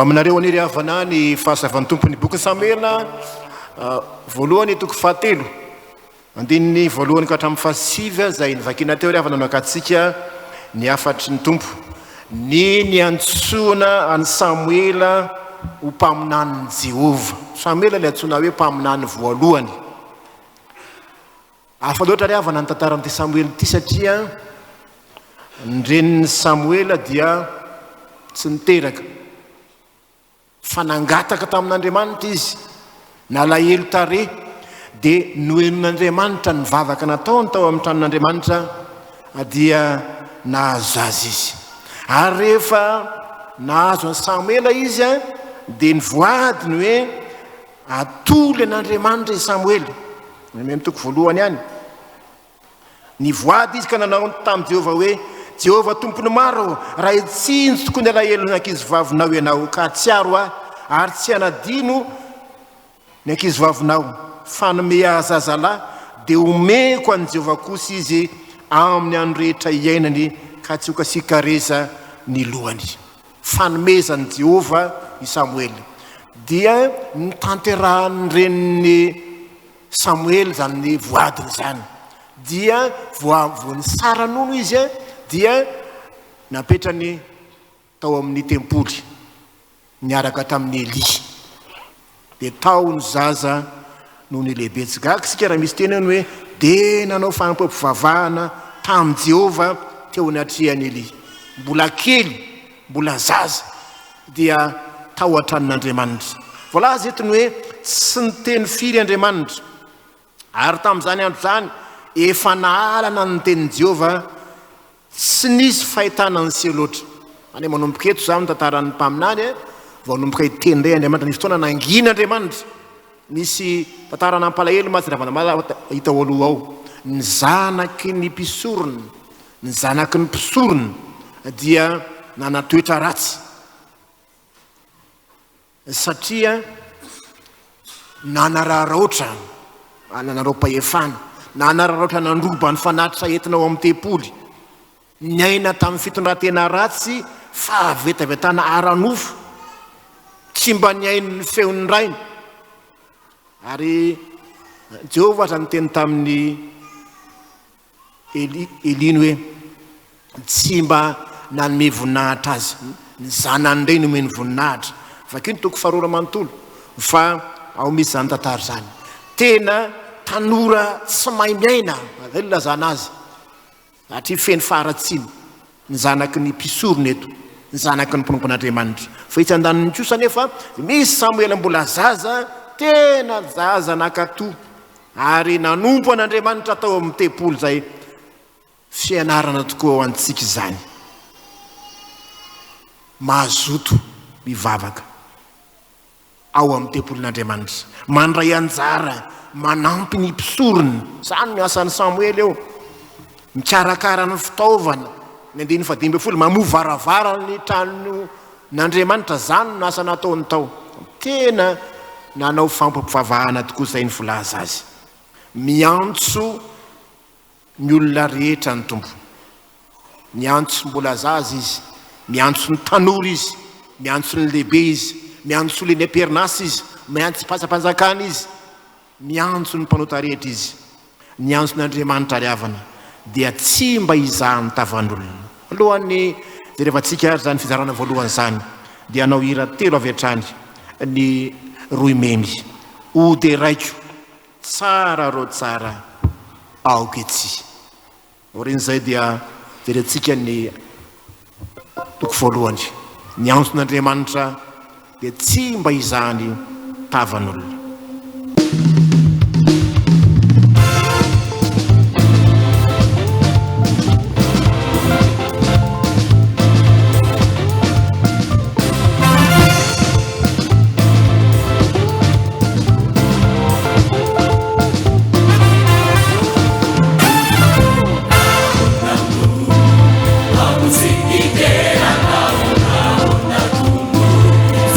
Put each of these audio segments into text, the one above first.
aminareo aniry havana ny fahasavan'ny tompony boky Samoela voalohany toko fahatelo andininy voalohany ka hatramin'ny fahasivy zay nivakina teo ry havana nakatsika ny hafatry ny tompo ny niantsoana any Samoela ho mpaminanin'i Jehovah. Samoela le antsoina hoe mpaminany voalohany. Hafa loatra ry havana ny tantaran'ity Samoela ity satria ny renin'ny Samoela dia tsy niteraka fa nangataka tamin'Andriamanitra izy, nalahelo tare dia noenon'Andriamanitra ny vavaka nataony tao amin'ny tranon'Andriamanitra dia nahazaza izy. Ary rehefa nahazo an Samoela izy dia nivoadiny hoe atoly an'Andriamanitra i Samoela. Ny toko voalohany ihany nivoady izy ka nanao tamin'i Jehovah hoe Jehovah tompony maro raha itsinjo tokony alahelo ny ankizivavinao ianao ka tsy aro ary tsy anadino ny ankizivavinao fa nome zazalahy dia omeko an'i Jehovah kosa izy amin'ny andro rehetra iainany ka tsy hokasikareza ny lohany. Fanomezan'i Jehovah i Samoela dia nitanterahany reniny Samoela zany ny voadiny zany dia voany saran'olo izy dia napetrany tao amin'ny tempoly niaraka tamin'ny Eli dia tao ny zaza noho ny lehibe tsy gaga sika raha misy tenany hoe dia nanao fanompoam-pivavahana tamin'i Jehovah teo ny atrehany Eli. Mbola kely mbola zaza dia tao an-tranon'Andriamanitra. Voalaza etiny hoe tsy niteny firy Andriamanitra ary tamin'izany andro zany efa naalana ny tenin'i Jehovah tsy nisy fahitana ny seho loatra. Any manomboka eto zany tantaran'ny mpaminany vao nomboka hiteny indray Andriamanitra nisy fotoana nangina Andriamanitra. Misy tantarana ampalahelo mahatsiravana hita ao aloha ao. Ny zanaky ny mpisorona, ny zanaky ny mpisorona dia nanatoetra ratsy satria nanararaotra nanarao-pahefana nanararaotra nandroba ny fanatitra entinao amin'ny tempoly ny aina tamin'ny fitondratena ratsy fa vetavetana aranofo tsy mba ny ainy ny feon'ny rainy. Ary Jehovah zany teny tamin'ny Eliny hoe tsy mba nanome voninahitra azy, ny zanany indray nomeny voninahitra. Vakiny toko faharoa manontolo fa ao misy zany tantara zany tena tanora tsy mahay miaina zay lazana azy satria feny faharatsiny ny zanaky ny mpisorona eto, ny zanaky ny mponompon'Andriamanitra. Fa itsy andaniny kosa nefa misy Samoela mbola zaza, tena zaza nakato ary nanompo an'Andriamanitra tao amin'ny tempoly zay fianarana tokoa ao antsika izany. Mazoto mivavaka ao amin'ny tempolin'Andriamanitra, mandray anjara, manampy ny mpisorona. Zany ny asan'ny Samoela eo, mikarakara ny fitaovana ny 120 mamovaravara ny trano n'Andriamanitra. Zany no asa nataony tao. Tena nanao fanompoam-pivavahana tokoa zay ny volaza azy. Miantso ny olona rehetra ny tompo, miantso mbola zaza izy, miantso ny tanora izy, miantso ny lehibe izy, miantso ny am-perinasa izy, miantso mpatsampanjakana izy, miantso ny mpanota rehetra izy. Miantso n'Andriamanitra ry havana dia tsy mba izahany tavan'olona. Alohan'ny jerevantsika ary zany fizarana voalohany zany dia anao hira telo avy hatrany ny roy memy ode raiko tsara ro tsara aoketsy. Orin'izay dia jerentsika ny toko voalohany. Ny antso n'Andriamanitra dia tsy mba izahany tavan'olona.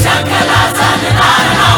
Zakala zanenara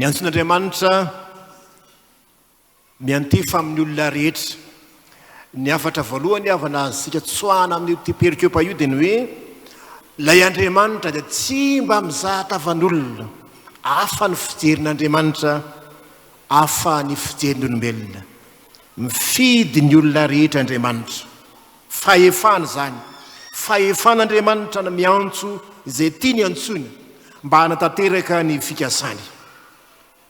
niantson'Andriamanitra miantefa amin'ny olona rehetra. Ny hafatra voalohany avana sika tsoana amin'ny teperikepa io dia ny hoe lay Andriamanitra dia tsy mba mizaha tavan'olona, hafa ny fijerin'Andriamanitra, hafa ny fijerin'olombelona. Mifidy ny olona rehetra Andriamanitra, fahefana zany, fahefan'Andriamanitra na miantso izay tiany antsoina mba hanatanteraka ny fikasany.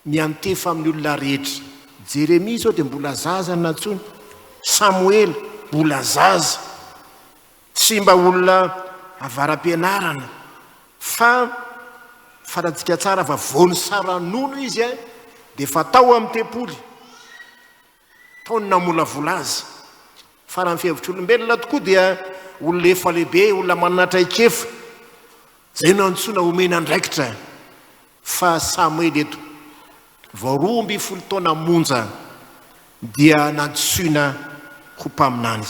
Miantefa amin'ny olona rehetra. Jeremia zao dia mbola zaza nantsoina, Samoela mbola zaza, sy mba olona avaram-pianarana, fa fantatsika tsara fa voany saran'olo izy dia fatao amin'ny tempoly, taony namolavola azy. Fa raha ny fihevitr'olombelona tokoa dia olona efa lehibe, olona manana traikefa, zay no antsoina omena andraikitra. Fa Samoela eto vao 12 taona monja dia nantsoina ho mpaminany.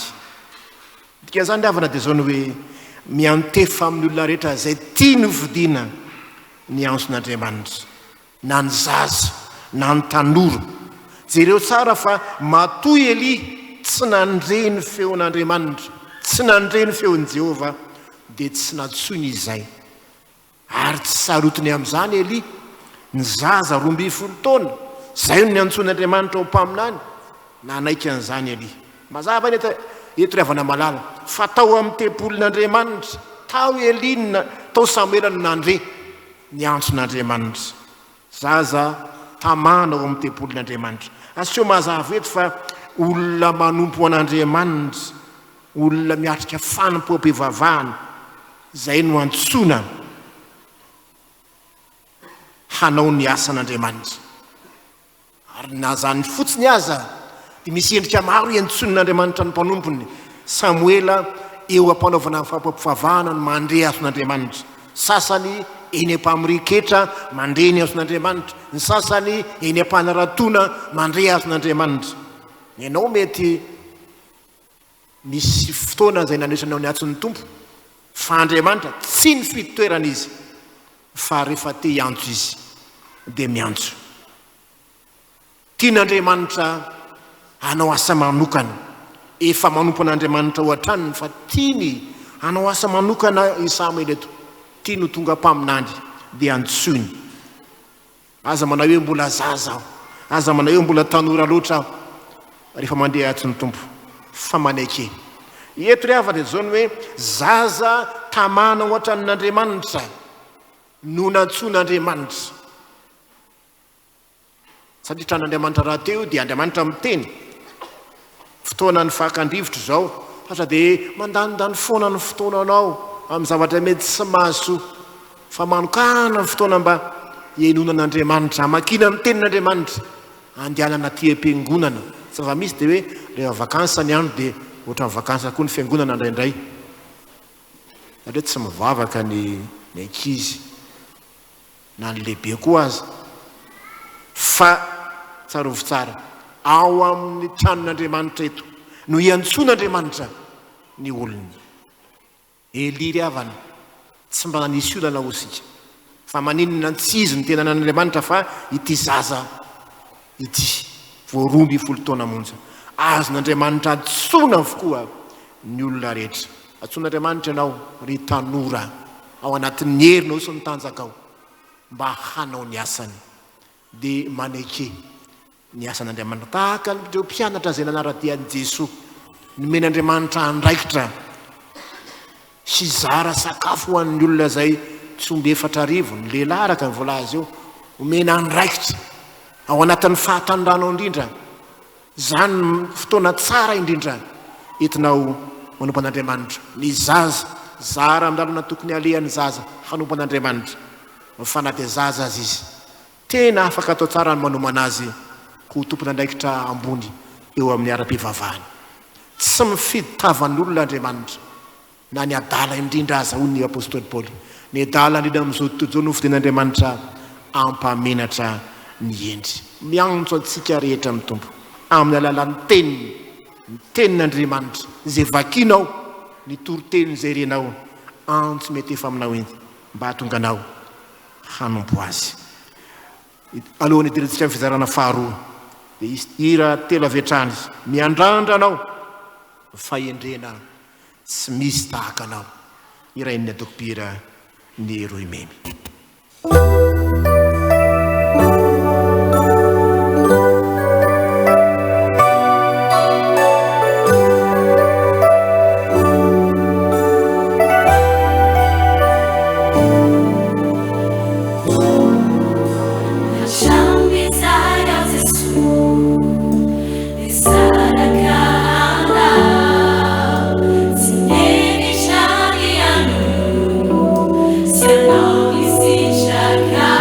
Dika zany ravana dia zao ny hoe miantefa amin'ny olona rehetra zay tia ny fidina ny antson'Andriamanitra, na ny zaza na ny tanora. Jereo tsara fa matoy Eli tsy nandre ny feon'Andriamanitra, tsy nandre ny feon'i Jehovah, dia tsy natsoiny izay. Ary tsy sarotiny amin'izany Eli, ny zaza 12 taona, zay no niantsoan'Andriamanitra ho mpaminany, na naika an'izany Eli. Mazava ny eto ravana malala, fa tao amin'ny tempolin'Andriamanitra, tao Eli, tao Samoela no nandre ny antson'Andriamanitra. Zaza tamana ao amin'ny tempolin'Andriamanitra. Asio mazava eto fa olona manompo an'Andriamanitra, olona miatrika fanompoam-pivavahana, zay no antsoina hanao ny asan'Andriamanitra. Ary na zany fotsiny aza dia misy endrika maro iantson'Andriamanitra ny mpanompony. Samoela eo ampanaovana fanompoam-pivavahana no mandre ason'Andriamanitra. Sasany eny ampamiriketra mandre ny ason'Andriamanitra, ny sasany eny ampanaratona mandre ason'Andriamanitra. Ianao mety misy fotoana zay nanesanao ny atson'ny tompo, fa Andriamanitra tsy ny fitoerana izy, fa rehefa te hiantso izy dia miantso. Tian'Andriamanitra hanao asa manokana, efa manompo an'Andriamanitra ho atraniny, fa tiany hanao asa manokana i Samoela eto, tiany ho tonga mpaminany dia antsoiny. Aza manao hoe mbola zaza aho, aza manao hoe mbola tanora loatra aho, rehefa mandeha atson'ny tompo fa manaiky. Eto rehefa dia zao ny hoe zaza tamana ho atran'Andriamanitra no nantsoin'Andriamanitra. Satria tran'Andriamanitra raha teo dia Andriamanitra miteny. Fotoana ny fakandrivotra zao, fatra dia mandanindany foana ny fotoananao amin'ny zavatra mety tsy mahasoa, fa manokana ny fotoana mba hiainonan'Andriamanitra, makina ny tenin'Andriamanitra, andehanana ty am-piangonana. Fa misy dia hoe rehefa vakansa ny andro dia ohatra ny vakansa koa ny fiangonana indraindray, satria tsy mivavaka ny ankizy na ny lehibe koa aza. Fa tsarovy tsara, ao amin'ny tranon'Andriamanitra eto no iantson'Andriamanitra ny olony. Eli ravana tsy mba nanisy olana osika, fa maninona tsy izy ny tenan'Andriamanitra fa ity zaza ity vao 12 taona monja. Azon'Andriamanitra antsona avokoa ny olona rehetra. Antson'Andriamanitra ianao ry tanora ao anatin'ny herinao sy ny tanjakao mba hanao ny asany, dia manaiky ny asan'Andriamanitra. Tahaka ireo mpianatra zay nanara-dian'i Jesoa, nomen'Andriamanitra andraikitra sy zara sakafo ho an'ny olona zay tsy omby 4 arivo, ny lehilahy araka ny voalaza eo, omena andraikitra ao anatin'ny fahatanirano indrindra. Zany fotoana tsara indrindra entinao manompo an'Andriamanitra. Ny zaza zara amin'ny lalana tokony alehan'ny zaza hanompo an'Andriamanitra, fa na dia zaza azy izy tena afaka atao tsara ny manomana azy ho tompon'andraikitra ambony eo amin'ny ara-pivavahana. Tsy mifidy tavan'olona Andriamanitra, na ny adala indrindra aza hoy ny apôstôly Paoly, ny adala indrindra amin'izao tontolo izao no fidin'Andriamanitra ampamenatra ny endry. Miantso antsika rehetra amin'ny tompo amin'ny alalan'ny teniny, ny tenin'Andriamanitra izay vakinao, ny toriteny izay renao, antso mety efa aminao iny mba hatonga anao hanompo azy. alohan'ny idiritsika fizarana faharoa dia izy hira telo avetrany miandrandra anao fahendrena tsy misy tahaka anao irain'ny adokopira ny roy memy. Não existe a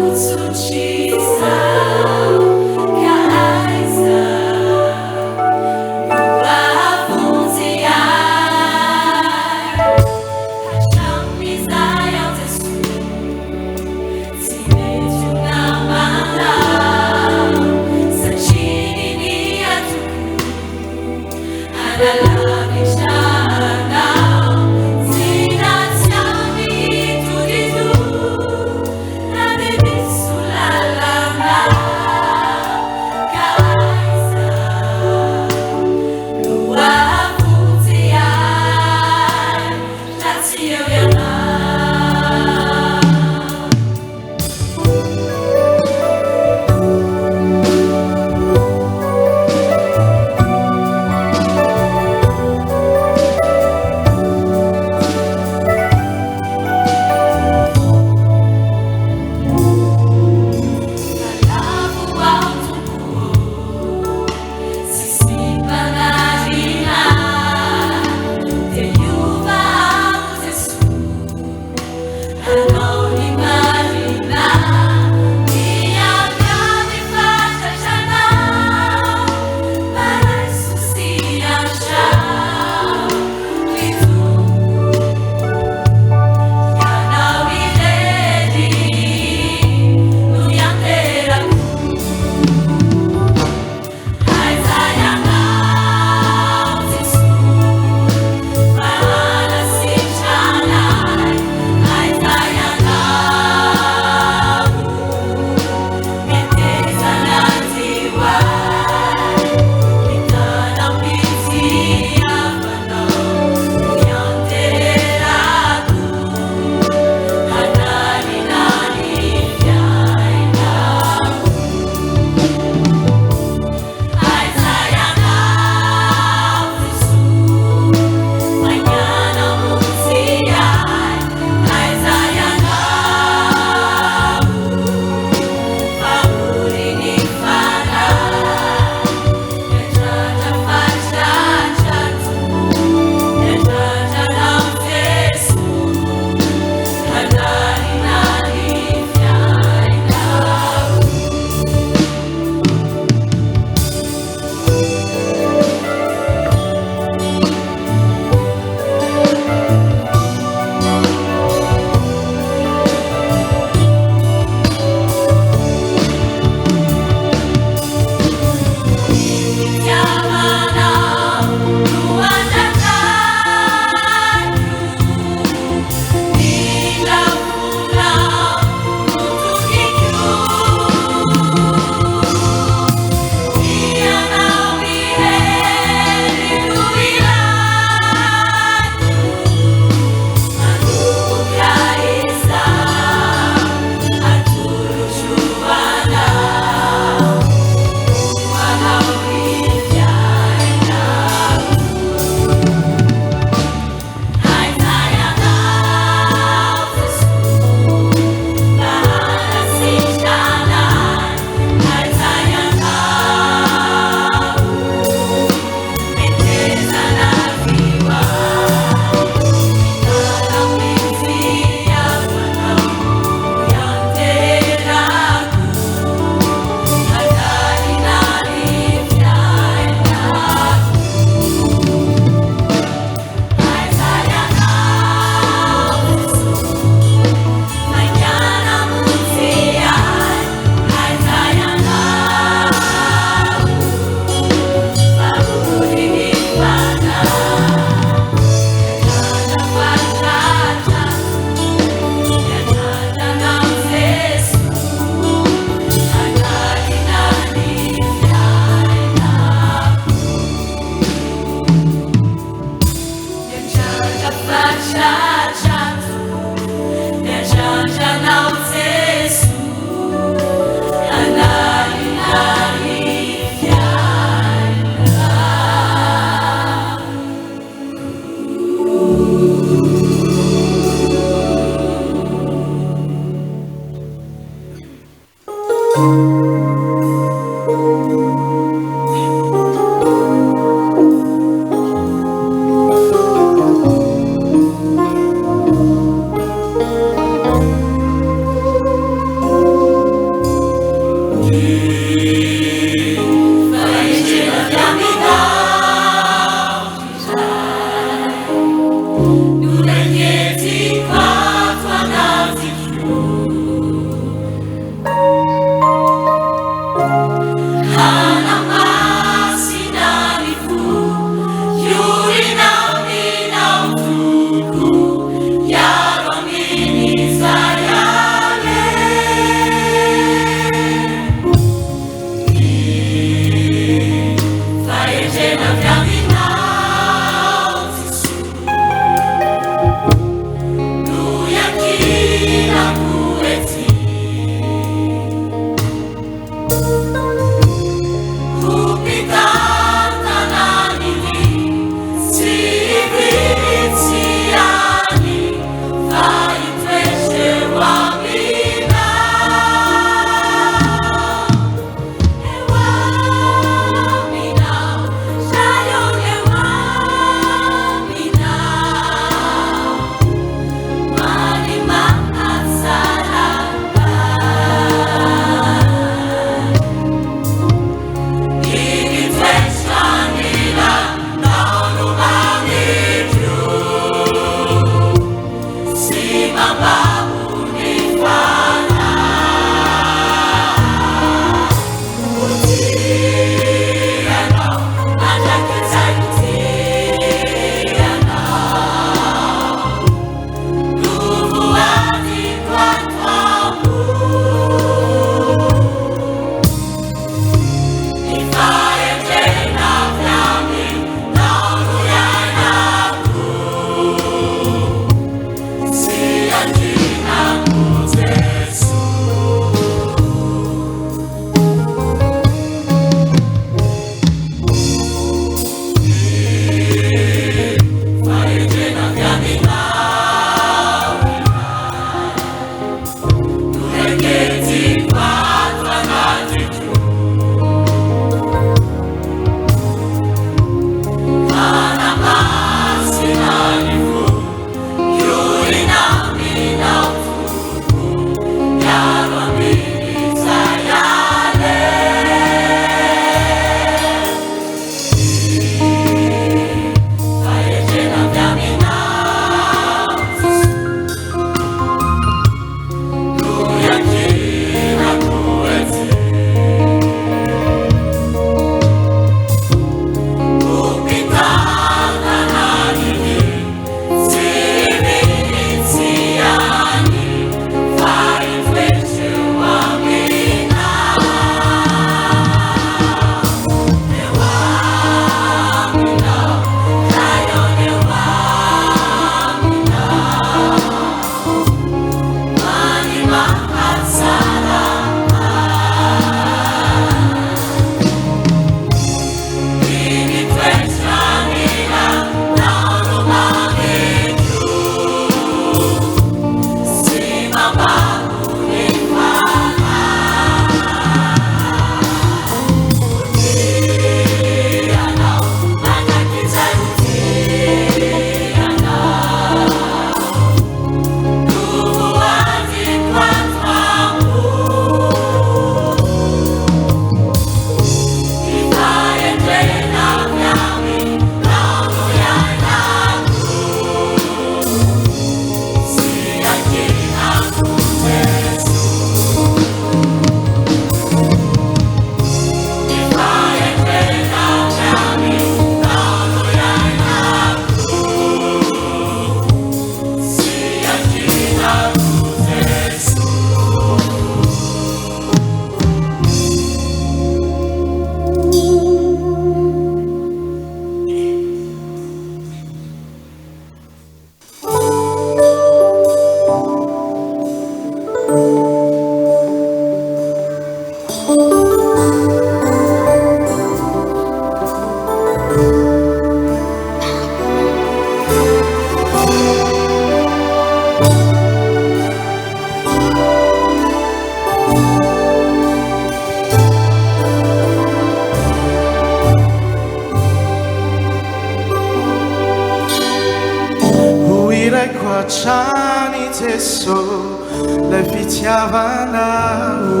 mpanatrany Jesosy lay fitiavanao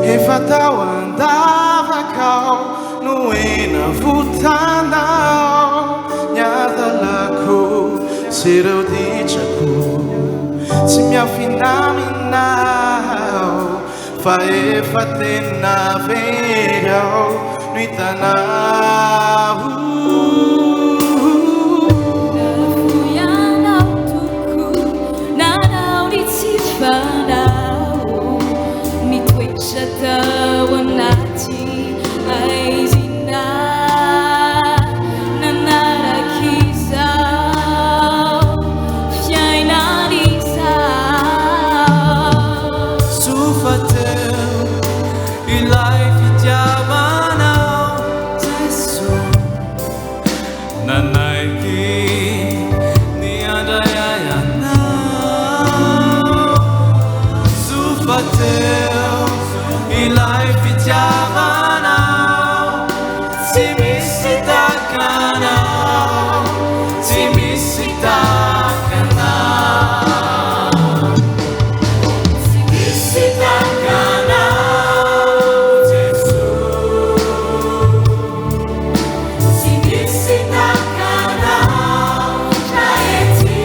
efa tao andavakao no enavotanao niadalako sy ireo ditrako tsy miafinaminao fa efa tena very aho no hitanao Tao anaty aizina nanaraka-izao fiainan'izao sofateo ilay fitiavanao Jesosy nanaiky niandray anao sofateo ilay fitiavanao tsy misy takanao tsy misy takanao tsy misy takanao Jesosy tsy misy takanao traety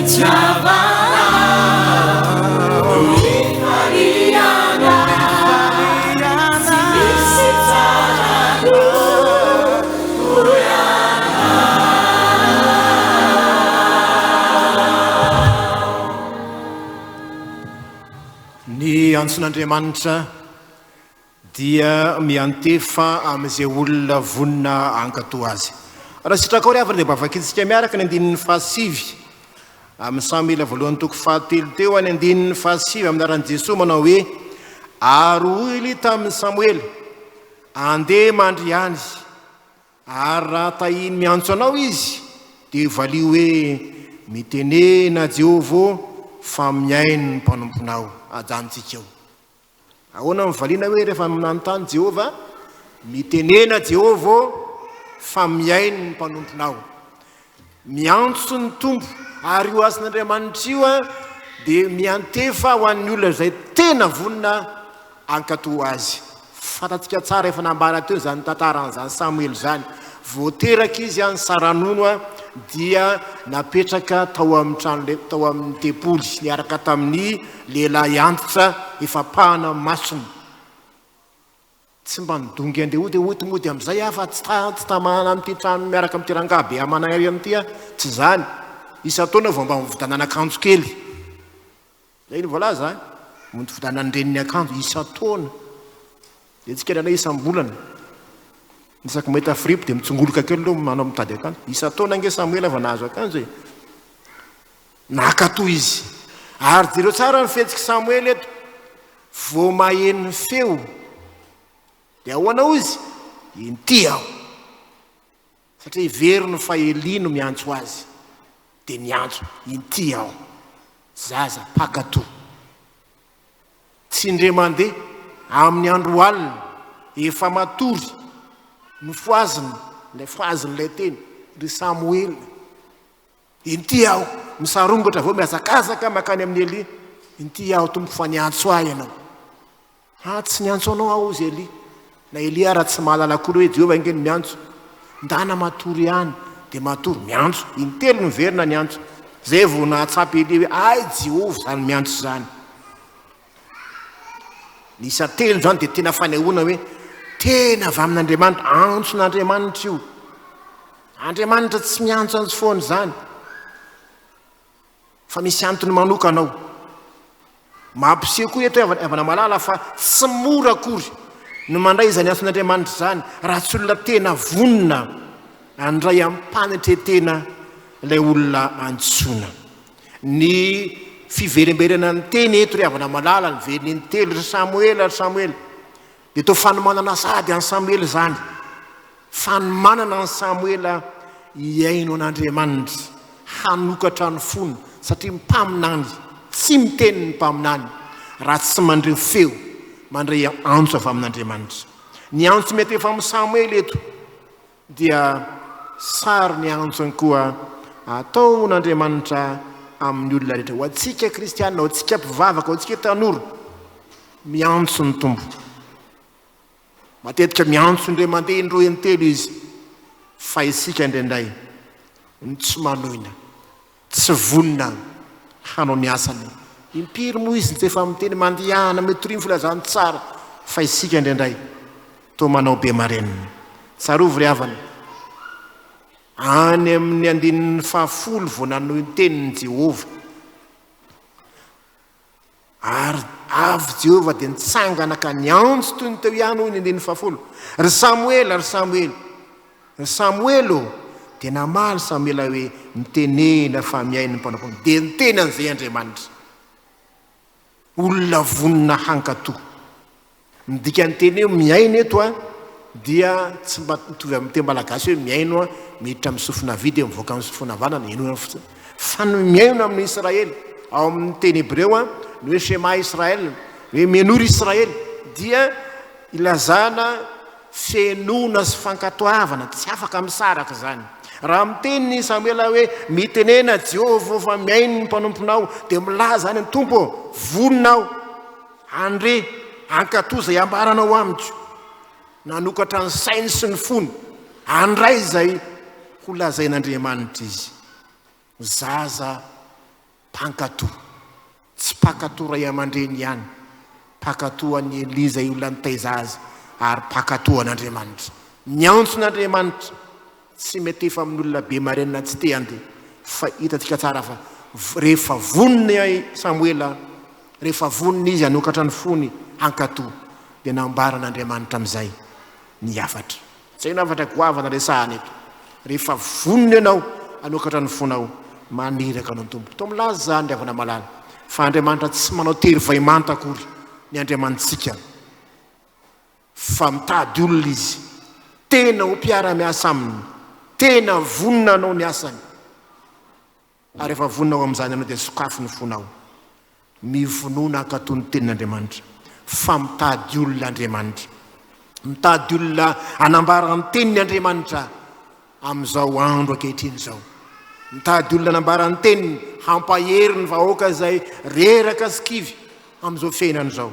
Ny antson'Andriamanitra dia miantefa amin'izay olona vonina ankato azy. Raha sitraka ao avana dia bavakitsika miaraka ny andinin'ny fahasivy amin'ny Samoela voalohany toko fahatelo teo any andinin'ny fahasivy amin'ny anaran'i Jesosy manao hoe ary oily tamin'ny Samoela andeha mandriany ary raha tahiny miantso anao izy dia valio hoe mitenena Jehovah fa miainy ny mpanomponao ajanontsika eo. Ahoana mivaliana hoe rehefa manontany Jehovah mitenena Jehovah fa miainy ny mpanomponao, miantso ny tompo ary io asin'Andriamanitra io dia miantefa ho an'ny olona izay tena vonina ankato azy. Fantatsika tsara efa nambara teo zany tantaran'izany Samoela zany, voateraka izy any saranono dia napetraka tao amin'ny trano tao amin'ny tempoly niaraka tamin'ny lehilahy antitra efa pahana masony. Tsy mba nidongy andeha dia oty amin'izay fa tsy tamana amin'ity trano miaraka amin'ity rangabe amanay amin'ity tsy zany. Isa-taona vao mba mividanana akanjo kely. Zay ny voalaza mody vidanany reniny akanjo isa-taona. Dia tsy kely anay isam-bolana. Isaky mahita fripo dia mitsongoloka kely aloha manao mitady akanjo. Isa-taona nge Samoela va nahazo akanjo e. Nakato izy. Ary jereo tsara ny fihetsika Samoela eto. Vao maheno feo. Dia ahoana izy? Inty aho. Satria iveriny fa Eli no miantso azy. Dia miantso, inty aho. Zaza, pakato. Tsy indray mandeha amin'ny andro alina efa matory no foaziny ilay teny ry Samoela. Inty aho, misarongatra vao miazakazaka makany amin'ny Eli. Inty aho tompo fa niantso ahy ianao. Tsy niantso anao aho izy Eli. Na Eli raha tsy mahalala kory hoe Jehovah ingeny miantso. Ndana matory ihany dia matory miantso. Intelo ny verina niantso. Zay vao nahatsapy Eli hoe ay Jehovah zany miantso zany. Ny isa-telo zany dia tena fanehoana hoe tena avy amin'Andriamanitra, antson'Andriamanitra io. Andriamanitra tsy miantso antsy foana zany. Fa misy antony manokanao. Mampiseho koa eto avana malala fa tsy mora akory no mandray izany antson'Andriamanitra zany raha tsy olona tena vonina andray ampanatretena ilay olona antsoina. Ny fiverimberana ny teny eto ry havana malala ny veriny telo ry Samoela dia tao fanomanana sady any Samoela zany. Fanomanana ny Samoela hiaino an'Andriamanitra hanokatra ny fony satria mpaminany tsy miteny ny mpaminany raha tsy mandray feo mandray antso avy amin'Andriamanitra. Ny antso mety efa amin'ny Samoela eto dia sary ny antsony koa ataon'Andriamanitra amin'ny olona rehetra. Ho antsika kristianina, ho antsika mpivavaka, ho antsika tanora, miantso ny tombo. Matetika miantso indray mandeha indroa intelo izy, fa isika indraindray ny tsy manoina, tsy vonina hanao ny asany. Impiry moa izy tsy efa miteny mandihana metoriny filazany tsara, fa isika indraindray toa manao be marenina. Tsarovy ry havana. Any amin'ny andinin'ny fahafolo vao nanohy ny teniny Jehovah. Ary avy Jehovah dia nitsangana ka niantso toy ny teo ihany hoy ny andinin'ny fahafolo. Ry Samoela dia namaly Samoela hoe mitenena fa miainy ny mpanompoana. Dia niteny an'izay Andriamanitra. Olona vonina hankato. Midika ny teny eo miainy eto dia tsy mba mitovy amin'ny teny malagasy hoe miaino miditra amin'ny sofina vy dia mivoaka amin'ny sofina vanana eno fa no miaino amin'ny Israely. Ao amin'ny teny Hebreo ny hoe Shema Israel, hoe menoro Israely dia ilazana fenona sy fankatoavana, tsy afaka misaraka zany. Raha miteny Samoela hoe mitenena Jehovah fa miainy ny mpanomponao dia milaza any ny tompo voninao andre ankato zay ambaranao amiko. Nanokatra ny sainy sy ny fony andray zay ho lazain'Andriamanitra izy. Zaza mpankatoa, tsy mpankatoa ray aman-dreny ihany, mpankatoa ny Eliza io lanitaiza azy, ary mpankatoa an'Andriamanitra. Niantson'Andriamanitra tsy mety efa amin'olona be marenina tsy te andeha, fa hitatsika tsara fa rehefa voniny Samoela, rehefa voniny izy hanokatra ny fony hankatoa, dia nambaran'Andriamanitra amin'izay ny hafatra. Zay ny hafatra goavana resahana eto. Rehefa voniny ianao hanokatra ny fonao, maniraka anao ny tompo. To milaza zany avana malala fa Andriamanitra tsy manao tery vaimanta akory ny Andriamanitsika, fa mitady olona izy, tena ho mpiara-miasa aminy, tena vonina anao ny asany. Ary rehefa voninao amin'izany anao dia sokafo ny fonao, mivonona hankatoa ny tenin'Andriamanitra, fa mitady olona Andriamanitra, mitady olona hanambara ny teniny Andriamanitra amin'izao andro ankehitriny zao, mitady olona hanambara ny teniny, hampahery ny vahoaka izay reraka sy kivy amin'izao fiainana izao.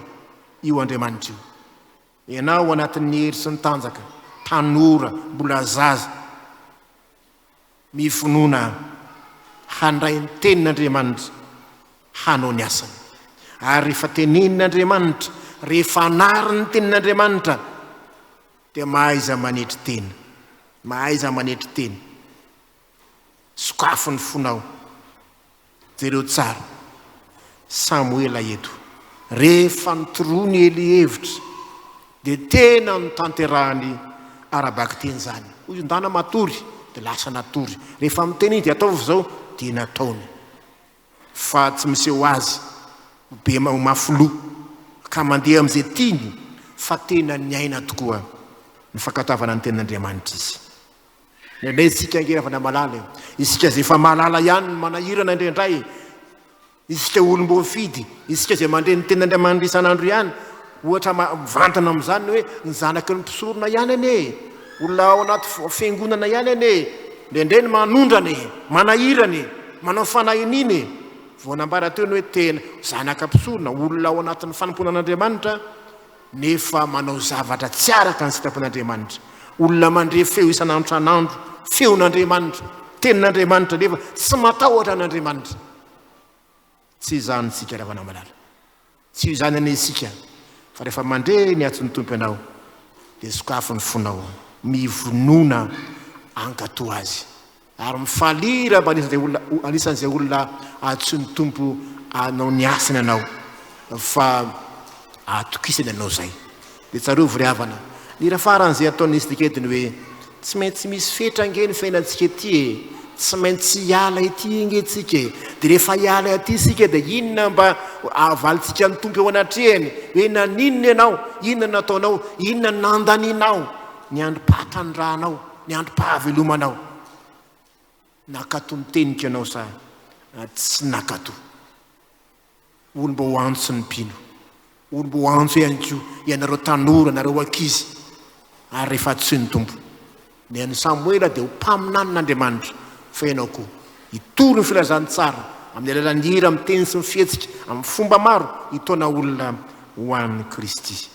Io Andriamanitra io, ianao anatin'ny hery sy ny tanjaka, tanora, mbola zaza, mifonona handray ny tenin'Andriamanitra hanao ny asany. Ary rehefa tenenin'Andriamanitra, rehefa anary ny tenin'Andriamanitra, dia mahaiza manetry teny, mahaiza manetry teny. Sokafo ny fonao. Jereo tsara Samoela eto, rehefa nitoroany Eli hevitra, dia tena nitanterahany arabaka teny zany. Hoy ndana matory dia lasa natory, rehefa miteny dia ataovy zao dia nataony, fa tsy miseho azy be mafilo ka mandeha amin'izay tiany, fa tena niaina tokoa ny fankatavana ny tenin'Andriamanitra izy. Nendray isika angeravana malala io, isika zay efa malala ihany manahirana indrindray, isika olom-boafidy, isika zay mandre ny tenin'Andriamanitra isan'andro ihany, ohatra mivantana amin'izany hoe ny zanaky ny mpisorona ihany ane, olona ao anaty fiangonana ihany ane, ndraindray ny manondrane, manahirane, manao fanahin'iny. Vao nambara teo ny hoe tena zanaka mpisorona, olona ao anatin'ny fanompoanan'Andriamanitra, nefa manao zavatra tsy araka ny sitrapon'Andriamanitra, olona mandre feo isan'andro tranandro, feon'Andriamanitra, tenin'Andriamanitra, nefa tsy matahotra an'Andriamanitra. Tsy izany sika ravana malala, tsy izany ane isika, fa rehefa mandre ny atsony tompo ianao dia sokafo ny fonao, mivonona hankatoa azy, ary mifalira mba anisan'izay olona atsony tompo anao ny asany anao, fa atokisany anao zay. Dia tsareo voriavana, nira faran'izay ataon'ny istiketiny hoe tsy maintsy misy fetra nge ny fiainantsika ety, tsy maintsy hiala ety ingetsika, dia rehefa hiala aty sika dia inona mba avalitsika ny tompo eo anatrehany, hoe naninona ianao, inona nataonao, inona nandaninao, ny androm-pahatandrahanao, ny androm-pahavelomanao. Nakato ny tenika ianao sa tsy nakato? Olo mba ho antso ny mpino, olo mba ho antso ihany koa ianareo tanora, nareo ankizy. Ary rehefa tsy ny tompo, ny an'i Samoela dia ho mpaminanin'Andriamanitra, fa ianao koa hitory ny filazany tsara amin'ny alalan'ny hira, amin'ny teny sy ny fihetsika, amin'ny fomba maro hitaona olona ho an'ny Kristy,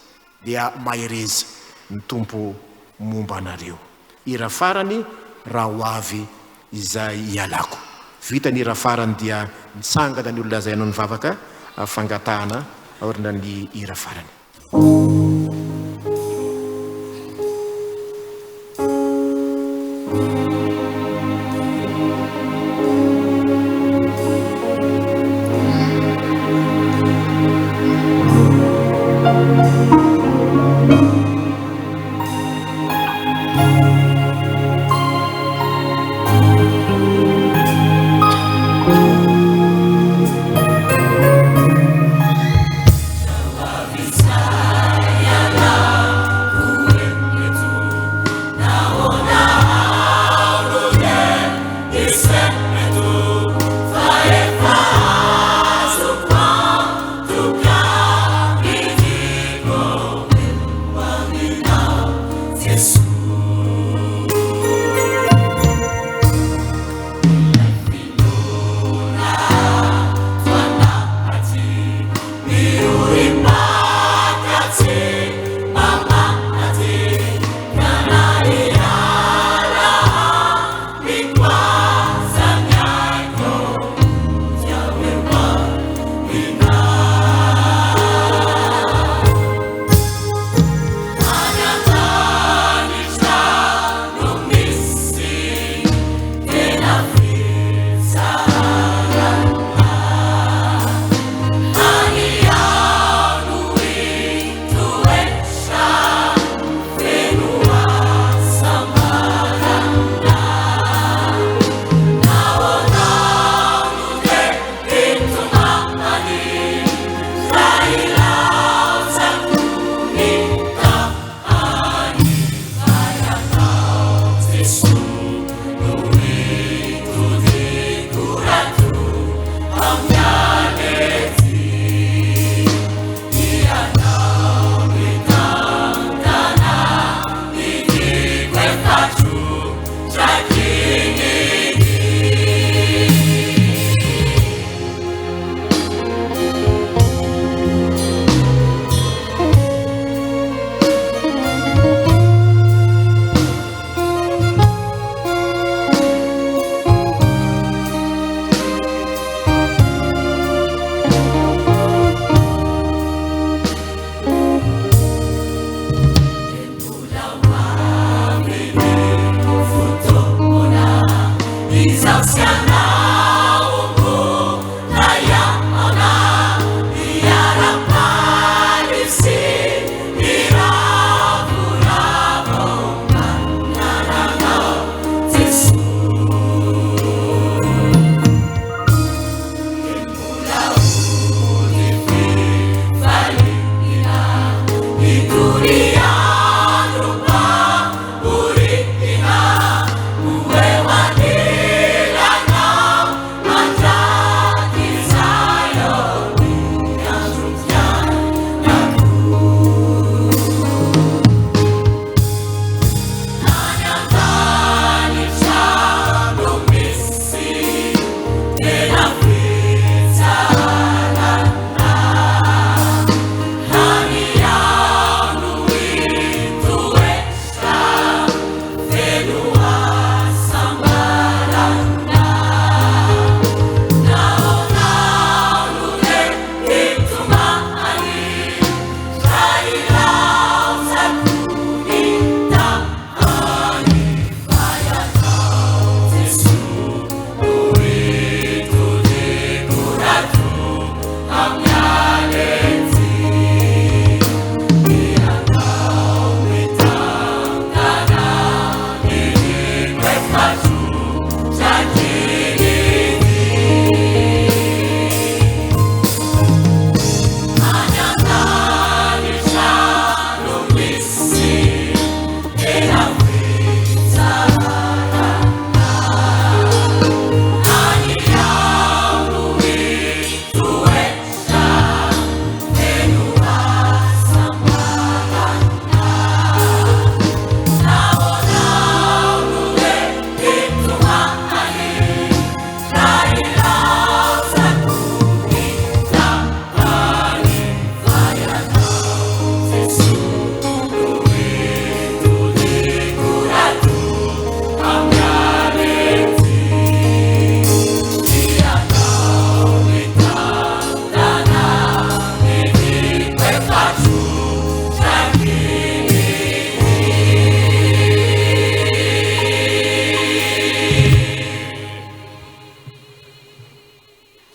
dia mahereza ny tompo momba anareo. Hira farany raha ho avy izay hialako. Vita ny hira farany dia mitsangana ny olona zay anao ny vavaka fangatahana aorina ny hira farany. Saya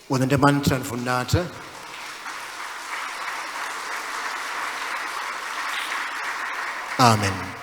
ho an'Andriamanitra ny voninahitra. Amen.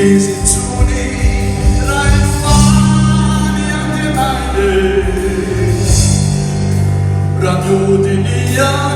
Is it too late? Jehovah.